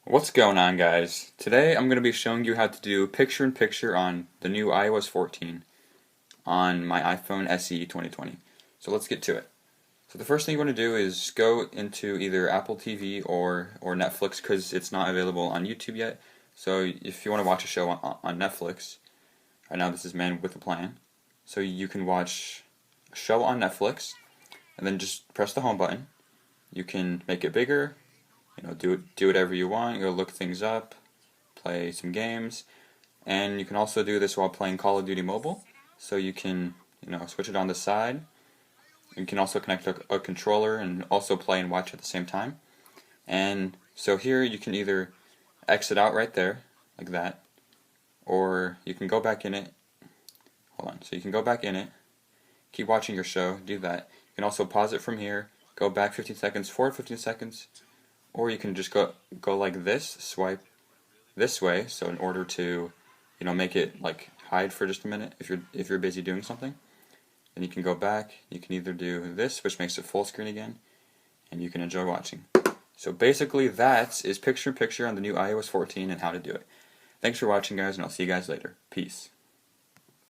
What's going on, guys? Today I'm going to be showing you how to do picture-in-picture on the new iOS 14 on my iPhone SE 2020. So let's get to it. So the first thing you want to do is go into either Apple TV or Netflix, because it's not available on YouTube yet. So if you want to watch a show on Netflix, right now this is Man with a Plan. So you can watch a show on Netflix and then just press the home button. You can make it bigger. Do whatever you want. Go look things up, play some games, and you can also do this while playing Call of Duty Mobile. So you can, switch it on the side. You can also connect a controller and also play and watch at the same time. And so here you can either exit out right there, like that, or you can go back in it. Hold on. So you can go back in it, keep watching your show, do that. You can also pause it from here, go back 15 seconds, forward 15 seconds. Or you can just go like this, swipe this way. So in order to, make it like hide for just a minute if you're busy doing something, then you can go back. You can either do this, which makes it full screen again, and you can enjoy watching. So basically, that is picture-in-picture on the new iOS 14 and how to do it. Thanks for watching, guys, and I'll see you guys later. Peace.